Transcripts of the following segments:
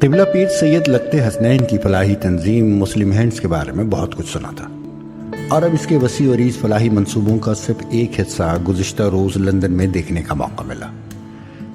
قبلہ پیر سید لقتے حسنین کی فلاحی تنظیم مسلم ہینڈز کے بارے میں بہت کچھ سنا تھا، اور اب اس کے وسیع و عریض فلاحی منصوبوں کا صرف ایک حصہ گزشتہ روز لندن میں دیکھنے کا موقع ملا۔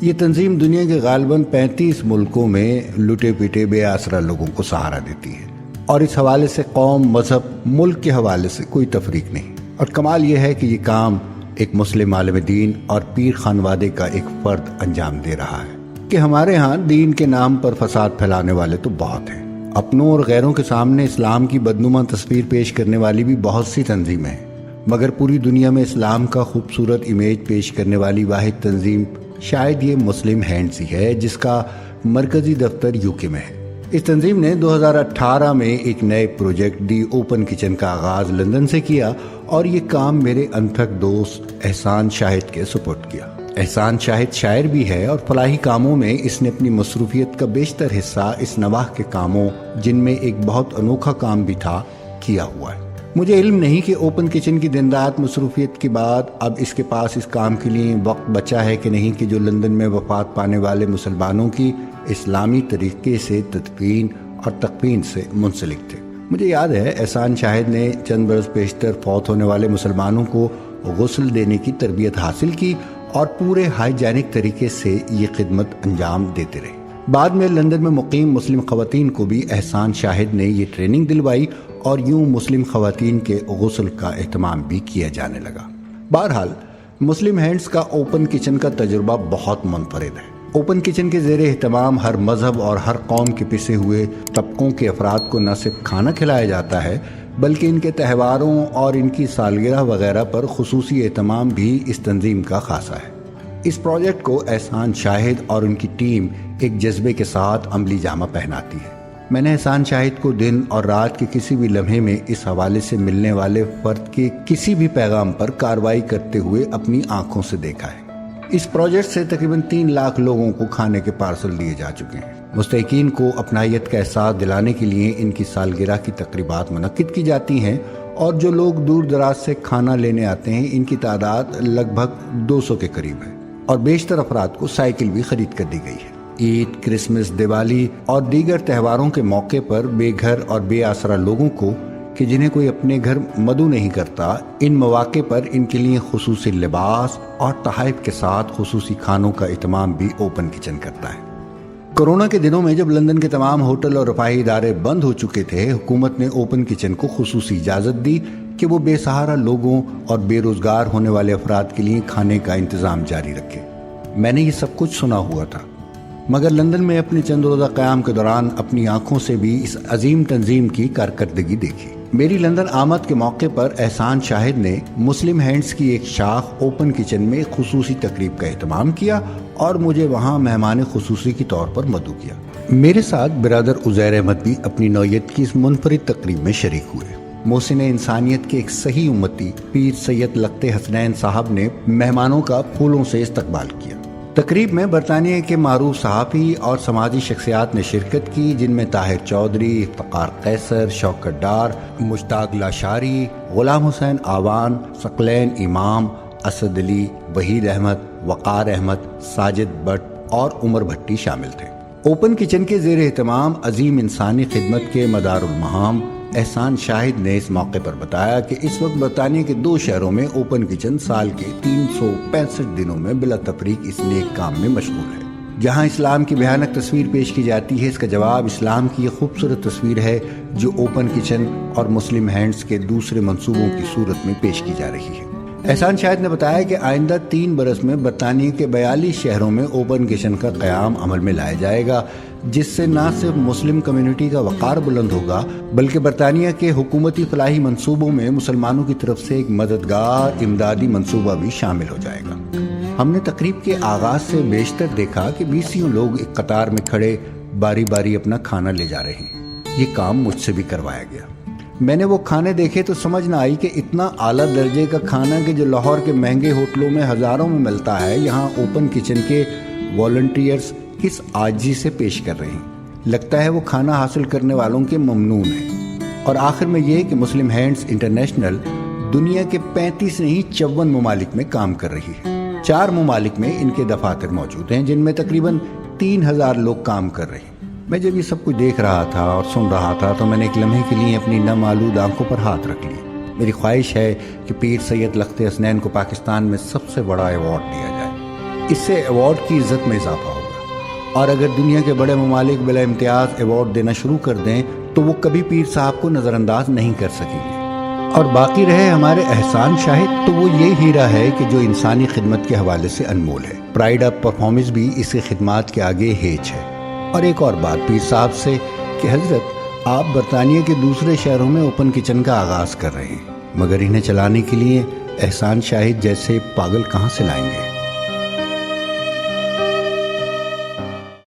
یہ تنظیم دنیا کے غالباً 35 ملکوں میں لٹے پیٹے بے آسرا لوگوں کو سہارا دیتی ہے، اور اس حوالے سے قوم، مذہب، ملک کے حوالے سے کوئی تفریق نہیں۔ اور کمال یہ ہے کہ یہ کام ایک مسلم عالم دین اور پیر خانوادے کا ایک فرد انجام دے رہا ہے کہ ہمارے ہاں دین کے نام پر فساد پھیلانے والے تو بہت ہیں، اپنوں اور غیروں کے سامنے اسلام کی بدنما تصویر پیش کرنے والی بھی بہت سی تنظیمیں ہیں، مگر پوری دنیا میں اسلام کا خوبصورت امیج پیش کرنے والی واحد تنظیم شاید یہ مسلم ہینڈز ہی ہے، جس کا مرکزی دفتر یوکے میں ہے۔ اس تنظیم نے 2018 میں ایک نئے پروجیکٹ دی اوپن کچن کا آغاز لندن سے کیا، اور یہ کام میرے انتھک دوست احسان شاہد کے سپرد کیا۔ احسان شاہد شاعر بھی ہے، اور فلاحی کاموں میں اس نے اپنی مصروفیت کا بیشتر حصہ اس نواح کے کاموں، جن میں ایک بہت انوکھا کام بھی تھا، کیا ہوا ہے۔ مجھے علم نہیں کہ اوپن کچن کی دن رات مصروفیت کے بعد اب اس کے پاس اس کام کے لیے وقت بچا ہے کہ نہیں، کہ جو لندن میں وفات پانے والے مسلمانوں کی اسلامی طریقے سے تدفین اور تکفین سے منسلک تھے۔ مجھے یاد ہے احسان شاہد نے چند برس پیشتر فوت ہونے والے مسلمانوں کو غسل دینے کی تربیت حاصل کی، اور پورے ہائیجینک طریقے سے یہ خدمت انجام دیتے رہے۔ بعد میں لندن میں مقیم مسلم خواتین کو بھی احسان شاہد نے یہ ٹریننگ دلوائی، اور یوں مسلم خواتین کے غسل کا اہتمام بھی کیا جانے لگا۔ بہرحال مسلم ہینڈز کا اوپن کچن کا تجربہ بہت منفرد ہے۔ اوپن کچن کے زیر اہتمام ہر مذہب اور ہر قوم کے پسے ہوئے طبقوں کے افراد کو نہ صرف کھانا کھلایا جاتا ہے، بلکہ ان کے تہواروں اور ان کی سالگرہ وغیرہ پر خصوصی اہتمام بھی اس تنظیم کا خاصہ ہے۔ اس پروجیکٹ کو احسان شاہد اور ان کی ٹیم ایک جذبے کے ساتھ عملی جامہ پہناتی ہے۔ میں نے احسان شاہد کو دن اور رات کے کسی بھی لمحے میں اس حوالے سے ملنے والے فرد کے کسی بھی پیغام پر کارروائی کرتے ہوئے اپنی آنکھوں سے دیکھا ہے۔ اس پروجیکٹ سے تقریباً 3 لاکھ لوگوں کو کھانے کے پارسل دیے جا چکے ہیں۔ مستحقین کو اپنائیت کا احساس دلانے کے لیے ان کی سالگرہ کی تقریبات منعقد کی جاتی ہیں، اور جو لوگ دور دراز سے کھانا لینے آتے ہیں ان کی تعداد لگ بھگ 200 کے قریب ہے، اور بیشتر افراد کو سائیکل بھی خرید کر دی گئی ہے۔ عید، کرسمس، دیوالی اور دیگر تہواروں کے موقع پر بے گھر اور بے آسرا لوگوں کو، کہ جنہیں کوئی اپنے گھر مدعو نہیں کرتا، ان مواقع پر ان کے لیے خصوصی لباس اور تحائف کے ساتھ خصوصی کھانوں کا اہتمام بھی اوپن کچن کرتا ہے۔ کورونا کے دنوں میں جب لندن کے تمام ہوٹل اور رفاہی ادارے بند ہو چکے تھے، حکومت نے اوپن کچن کو خصوصی اجازت دی کہ وہ بے سہارا لوگوں اور بے روزگار ہونے والے افراد کے لیے کھانے کا انتظام جاری رکھے۔ میں نے یہ سب کچھ سنا ہوا تھا، مگر لندن میں اپنے چند روزہ قیام کے دوران اپنی آنکھوں سے بھی اس عظیم تنظیم کی کارکردگی دیکھی۔ میری لندن آمد کے موقع پر احسان شاہد نے مسلم ہینڈز کی ایک شاخ اوپن کچن میں خصوصی تقریب کا اہتمام کیا، اور مجھے وہاں مہمان خصوصی کے طور پر مدعو کیا۔ میرے ساتھ برادر عزیر احمد بھی اپنی نوعیت کی اس منفرد تقریب میں شریک ہوئے۔ محسن انسانیت کے ایک صحیح امتی پیر سید لقتے حسنین صاحب نے مہمانوں کا پھولوں سے استقبال کیا۔ تقریب میں برطانیہ کے معروف صحافی اور سماجی شخصیات نے شرکت کی، جن میں طاہر چودھری، افتخار قیصر، شوکت ڈار، مشتاق لاشاری، غلام حسین آوان، ثقلین امام، اسد علی، وحید احمد، وقار احمد، ساجد بٹ اور عمر بھٹی شامل تھے۔ اوپن کچن کے زیر اہتمام عظیم انسانی خدمت کے مدار المہام احسان شاہد نے اس موقع پر بتایا کہ اس وقت برطانیہ کے 2 شہروں میں اوپن کچن سال کے 365 دنوں میں بلا تفریق اس نیک کام میں مشغول ہے۔ جہاں اسلام کی بھیانک تصویر پیش کی جاتی ہے، اس کا جواب اسلام کی یہ خوبصورت تصویر ہے جو اوپن کچن اور مسلم ہینڈز کے دوسرے منصوبوں کی صورت میں پیش کی جا رہی ہے۔ احسان شاہد نے بتایا کہ آئندہ 3 برس میں برطانیہ کے 42 شہروں میں اوپن کچن کا قیام عمل میں لایا جائے گا، جس سے نہ صرف مسلم کمیونٹی کا وقار بلند ہوگا، بلکہ برطانیہ کے حکومتی فلاحی منصوبوں میں مسلمانوں کی طرف سے ایک مددگار امدادی منصوبہ بھی شامل ہو جائے گا۔ ہم نے تقریب کے آغاز سے بیشتر دیکھا کہ 20 لوگ ایک قطار میں کھڑے باری باری اپنا کھانا لے جا رہے ہیں۔ یہ کام مجھ سے بھی کروایا گیا۔ میں نے وہ کھانے دیکھے تو سمجھ نہ آئی کہ اتنا اعلیٰ درجے کا کھانا کہ جو لاہور کے مہنگے ہوٹلوں میں ہزاروں میں ملتا ہے، یہاں اوپن کچن کے والنٹیئرز کس عاجزی سے پیش کر رہے ہیں۔ لگتا ہے وہ کھانا حاصل کرنے والوں کے ممنون ہیں۔ اور آخر میں یہ کہ مسلم ہینڈز انٹرنیشنل دنیا کے 35 نہیں 54 ممالک میں کام کر رہی ہے۔ 4 ممالک میں ان کے دفاتر موجود ہیں، جن میں تقریباً 3000 لوگ کام کر رہے ہیں۔ میں جب یہ سب کچھ دیکھ رہا تھا اور سن رہا تھا تو میں نے ایک لمحے کے لیے اپنی نم آلود آنکھوں پر ہاتھ رکھ لی۔ میری خواہش ہے کہ پیر سید لخت حسنین کو پاکستان میں سب سے بڑا ایوارڈ دیا جائے۔ اس سے ایوارڈ کی عزت میں اضافہ ہوگا، اور اگر دنیا کے بڑے ممالک بلا امتیاز ایوارڈ دینا شروع کر دیں تو وہ کبھی پیر صاحب کو نظر انداز نہیں کر سکیں گے۔ اور باقی رہے ہمارے احسان شاہد، تو وہ یہ ہیرا ہے کہ جو انسانی خدمت کے حوالے سے انمول ہے۔ پرائیڈ آف پرفارمنس بھی اس کی خدمات کے آگے ہیچ ہے۔ اور ایک اور بات پیر صاحب سے کہ حضرت آپ برطانیہ کے دوسرے شہروں میں اوپن کچن کا آغاز کر رہے ہیں، مگر انہیں چلانے کے لیے احسان شاہد جیسے پاگل کہاں سے لائیں گے؟